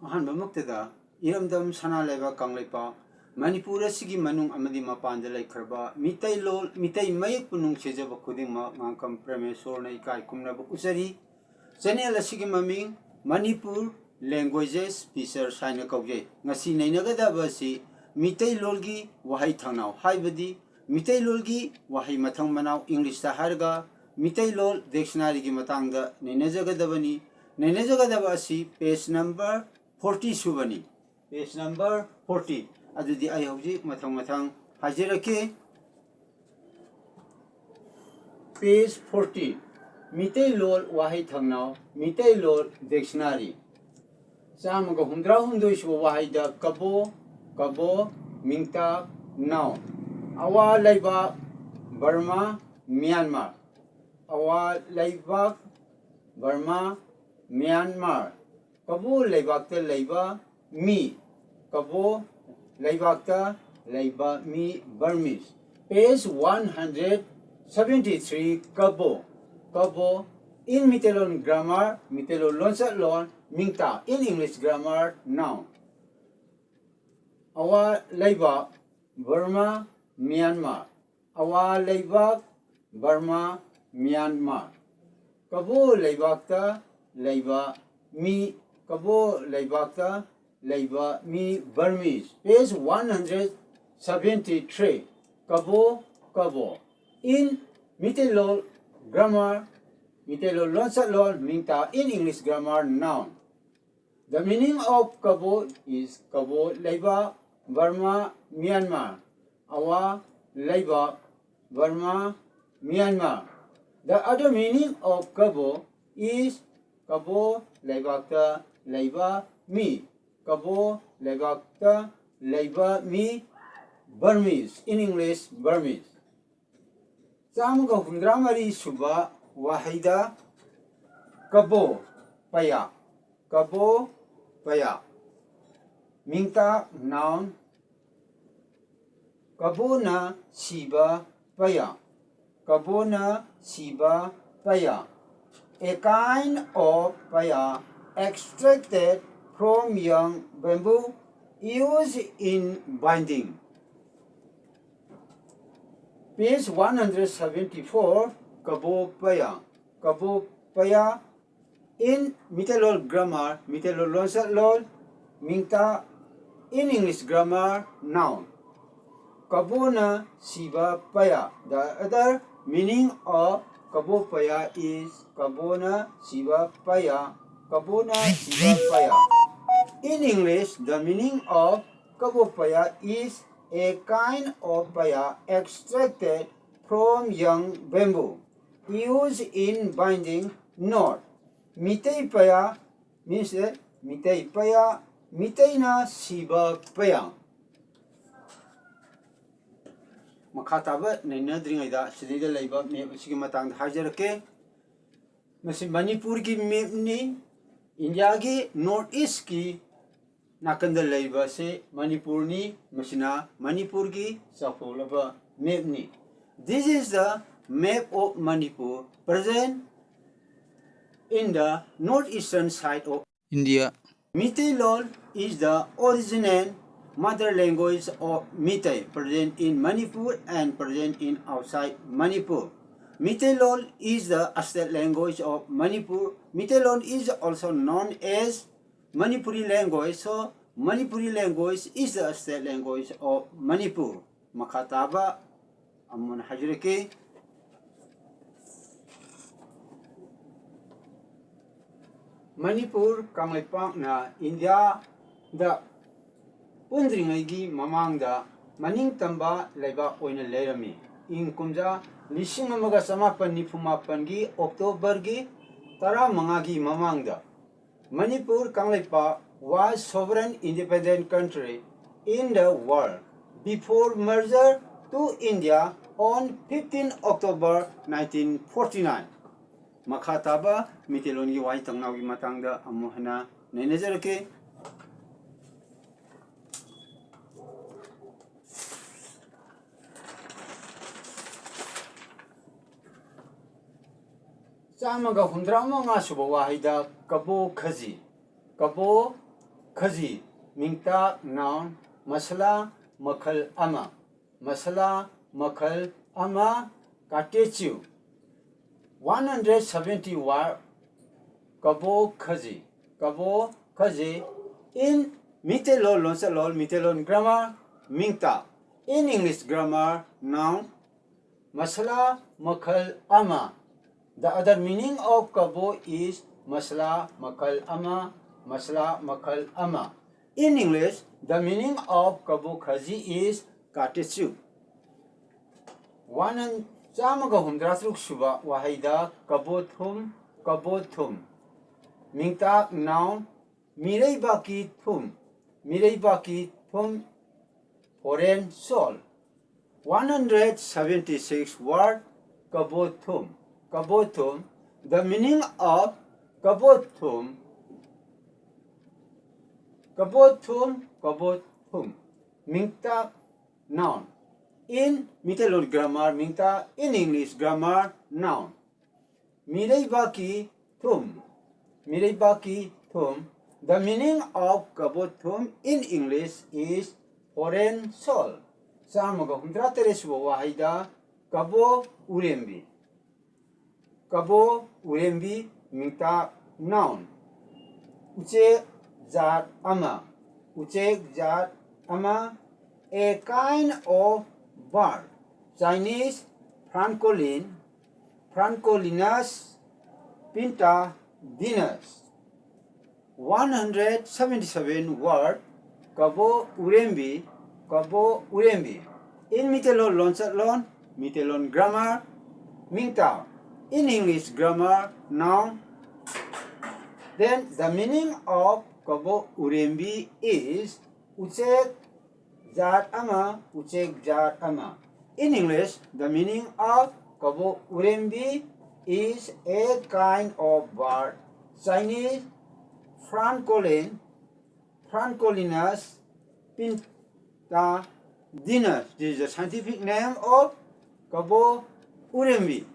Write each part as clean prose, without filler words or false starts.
ꯑꯍꯥꯟꯕ ꯃꯛꯇꯗ ꯏꯔꯝꯗꯝ ꯁꯅꯥꯂꯩꯕꯥꯛ ꯀꯪꯂꯩꯄꯥꯛ ꯃꯅꯤꯄꯨꯔ ꯑꯁꯤꯒꯤ ꯃꯅꯨꯡ ꯑꯃꯗꯤ ꯃꯄꯥꯟꯗ ꯂꯩꯈ꯭ꯔꯕ ꯃꯤꯇꯩꯂꯣꯟ ꯃꯤꯇꯩ ꯃꯌꯦꯛ ꯄꯨꯅꯨꯡ ꯁꯦꯖꯕ ꯈꯨꯗꯤꯡꯃꯛ ꯉꯥꯡꯀꯝ ꯄ꯭ꯔꯃꯦꯁꯣꯔꯅ ꯏꯀꯥꯏ ꯈꯨꯝꯅꯕ ꯎꯠꯆꯔꯤ ꯆꯦꯅꯦꯜ ꯑꯁꯤꯒꯤ ꯃꯃꯤꯡ ꯃꯅꯤꯄꯨꯔ ꯂꯦꯡꯒ꯭ꯋꯦꯖꯦꯁ ꯐꯤꯆꯔꯁ ꯍꯥꯏꯅ ꯀꯧꯖꯩ ꯉꯁꯤ ꯅꯩꯅꯒꯗꯕ ꯑꯁꯤ ꯃꯤꯇꯩꯂꯣꯟꯒꯤ ꯋꯥꯍꯩ ꯊꯥꯡꯅꯥꯎ ꯍꯥꯏꯕꯗꯤ ꯃꯤꯇꯩꯂꯣꯟꯒꯤ ꯋꯥꯍꯩ ꯃꯊꯪ ꯃꯅꯥꯎ ꯏꯪꯂꯤꯁꯇ ꯍꯥꯏꯔꯒ ꯃꯤꯇꯩꯂꯣꯟ ꯗꯤꯛꯁꯅꯥꯔꯤꯒꯤ ꯃꯇꯥꯡꯗ ꯅꯩꯅꯖꯒꯗꯕꯅꯤ ꯅꯩꯅꯖꯒꯗꯕ ꯑꯁꯤ ꯄꯦꯖ ꯅꯝꯕꯔ 40 सुबनी पेज नंबर 40 अदुदी आई हौजिक मथंग मथंग हाजिरके पेज 40 मीतेइलोल वाहेइथांगनाउ मीतेइलोल डिक्शनरी चामगा हुंद्रा हुंदोइ सुब वाहेदा कबो कबो मिंगता नाउ अवा लैबाक बर्मा म्यांमार अवा लैबाक बर्मा म्यांमार कबो लैबाकता लैबा मी कबो लैबाकता लैबा मी बर्मीज पेज 173 कबो कबो in Meeteilol grammar Meeteilol lonsa lon mingta in English grammar noun awa laibak Burma Myanmar awa laibak Burma Myanmar kabo laibakta laiba mi kabo laibakta laiba mi Burmese page 173 kabo kabo in Meeteilol grammar Meeteilol lonsatlol mingta in English grammar noun. The meaning of kabo is kabo laiba Burma Myanmar awa laiba Burma Myanmar. The other meaning of kabo is kabo laibakta laiba mi kabo laibakta laiba mi Burmese in English Burmese. Samuga hundramari suba wahaida kabo paya mingta noun kabo na siba paya a kind of paya extracted from young bamboo used in binding. Page 174 kabo paya in Meeteilol grammar Meeteilol lonsatlol mingta in English grammar noun kabo na siba paya. The other meaning of kabo paya is kabo na siba paya. In English, the meaning of kabo paya is a kind of paya extracted from young bamboo used in binding knot. Meetei paya means that Meetei paya, Meetei na siba paya. Makataba nainadringaida sidida laiba map asigi matangda hajarake masi Manipur ki map ni India ki North East ki nakanda laiba se Manipur ni masina Manipur ki safolaba map ni. This is the map of Manipur present in the northeastern side of India. Meeteilol is the original mother language of Meetei, present in Manipur and present in outside Manipur. Meeteilol is the state language of Manipur. Meeteilol is also known as Manipuri language. So Manipuri language is the state language of Manipur. Makataba amun hajrike Manipur Kanglaipak na India da Pundringaigi mamangda maning tamba laiba oina lerami in kumja lising amaga samapan ni fumapangi October-gi tara mangagi mamangda Manipur Kanglaipak was sovereign independent country in the world before merger to India on 15 October 1949. Makataba Meeteilol Waaheithangnau gi matangda amuhana nainazarake Samaga hundrama nga suba wahaida kabo Khazi mingta noun masala makhal ama masala makhal ama katechu 170 word kabo khazi in Meeteilol lonsalol Meeteilol grammar mingta in English grammar noun masala makhal ama. The other meaning of kabo is masala makhal ama. In English, the meaning of kabo khazi is katechu. 113 suba wahaida kabo thum mingta noun MEETEI thum foreign soul. 176 word kabo thum. The meaning of kabo thum mingta noun in Meeteilol grammar mingta in English grammar noun MEETEI thum. The meaning of kabo thum in English is foreign soul. Samaga humdra teres wahaida kabo urembi mingta noun uchek zat ama a kind of bird. Chinese Francolinus pinta dinus. 177 word kabo urembi in Meeteilol lonsalon Meeteilol grammar mingta in English grammar noun. Then the meaning of kabo urembi is uchek zat ama. In English, the meaning of kabo urembi is a kind of bird. Chinese Francolinus pinta dinus. This is the scientific name of kabo urembi.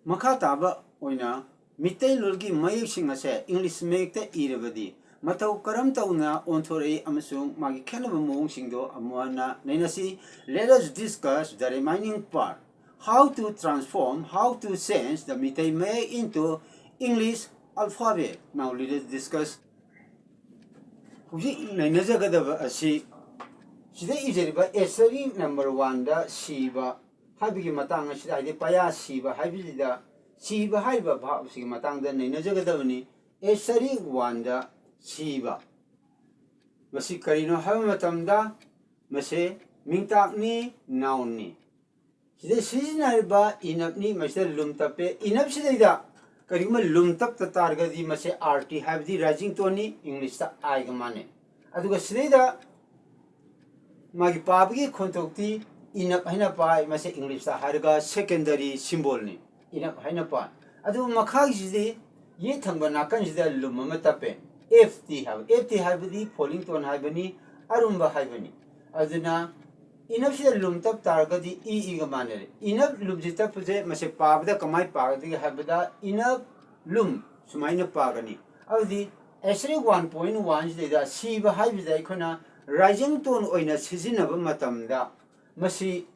Makataba oina Meeteilol gi mayek sing ase English mayek te irabadi matau karam tauna onthore amasung magi khenaba mong singdo amwana nainasi. Let us discuss the remaining part, how to transform, how to change the MEETEI into English alphabet. Now let us discuss. Huji nainajagadaba asi sida ijeriba essay number 1 da siba habigi matang asida ide paya siba habida siba haiba bha sigi matang da nainajagadabani essay 1 da siba masi karino haba matamda mase mingtakni noun sida sizinaiba inapni mase lumtape inap sidaida karima lumtap ta targadi mase rt habdi rising tone English ta aigamane aduga sidaida magi pabgi khontokti inap haina pai mase English ta harga secondary symbol ni inap haina pa adu makhagi sidi ye thangba nakan sida lumma tape ft habdi falling tone habani arumba habani aduna inap sida lumtap targadi ga manere inap lumjita puje mase pabda kamai pagadi habda inap lum sumaina pagani adudi esri 1.1 sida siba habida ikona rising tone oina sizinaba matamda masi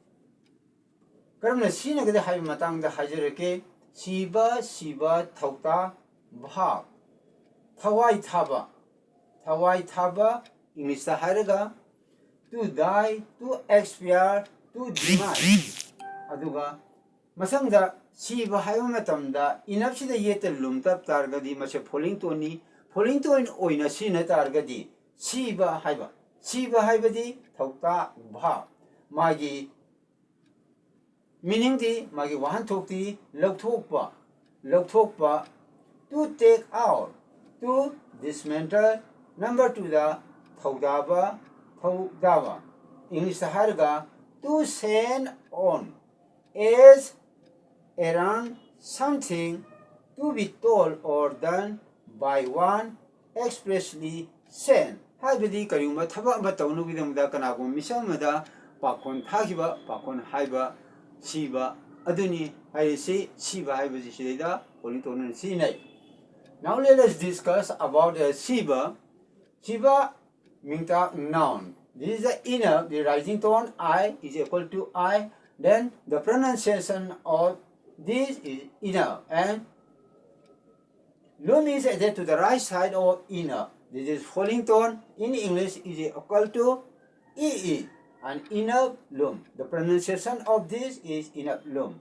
karamna sina gade habi matangda hajareke siba thauta bha thawai thaba English ta haraga to die, to expire, to demise. Aduga masangda siba hayo matamda inapsida yeta lumtap targadi mase falling tone oina sina targadi siba haibadi thauta bha magi meaning di magi wahan thokti lauthokpa to take out, to dismantle. Number 2 da thaudaba English harga to send on as around something to be told or done by one expressly send. Habidi kayuma thaba ama tawnu bidamda kanagum misamada pakon thagiba pakon haiba siba aduni haisi siba haiba sida politonu sinai Now let us discuss about the Shiba. Shiba means a noun. This is the inner, the rising tone I is equal to I. Then the pronunciation of this is inner, and lum is added to the right side of inner. This is falling tone. In English is equal to EE, and inner lum. The pronunciation of this is inner lum.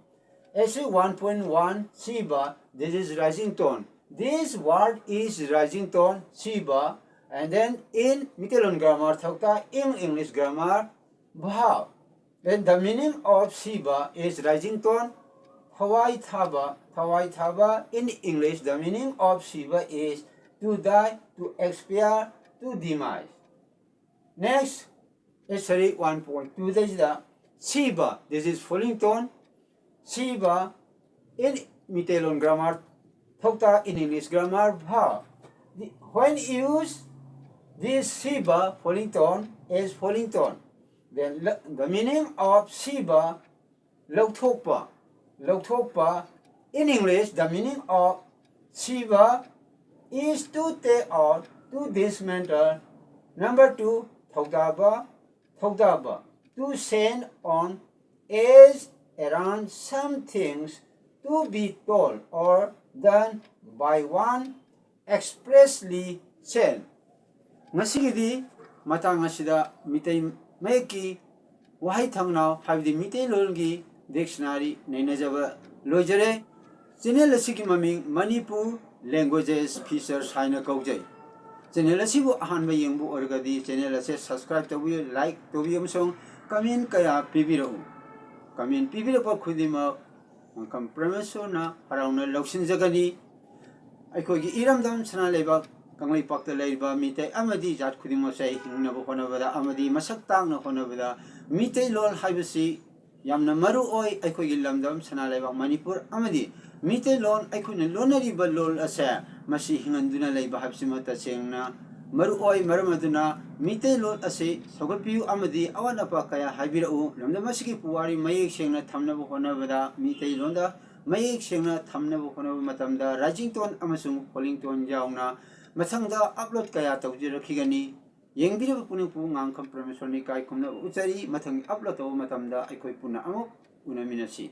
SC 1.1 Shiba, this is rising tone. This word is rising tone, Shiba, and then in Meeteilol grammar, thokta in English grammar, bha. Then the meaning of Shiba is rising tone, thawai thaba. In English, the meaning of Shiba is to die, to expire, to demise. Next, SC 1.2, this is the Shiba, this is falling tone. Shiba in Meeteilol grammar, thokta in English grammar, bha. When used, this Shiba falling tone is falling tone. Then the meaning of Shiba, lautokpa. In English, the meaning of Shiba is to take out, to dismantle. Number 2, thokdaba. To send on as around some things to be told or done by one expressly said. Ngasigidi matang asida mitay mayeki Waaheithangnau habdi Meeteilol gi dictionary nainajaba lojare. Channel asigi maming Manipur languages features haina kaujai. Channel asibu ahanba yengbu orgadi channel ase subscribe tawi, like tawi amsong comment kaya pibirau. Comment pibirapa khudima compromise na harauna lauksin jagani. Aikogi iramdam SANAALEIBAAK KANGLEIPAK ta leiba mitei amadi jat khudimo sai hingnaba honabada amadi masak tangna honabada Meeteilol haibasi yamna maru oi aikogi lamdam SANAALEIBAAK Manipur amadi Meeteilol aikoina lonariba lol asa masi hinganduna leiba habsima ta chengna maru oi maramaduna Meeteilol ase sogapiu amadi awanapa kaya haibirau lamdam masigi puwari mayek sengna thamnaba honabada Meeteilolda mayek sengna thamnaba honaba matamda rising tone amasung falling tone yauna mathangda upload kaya tawjirakhigani. Yengbiraba puningpu ngang compromise ni kai kumna uchari mathang upload taw matamda aikoi puna amuk unaminasi.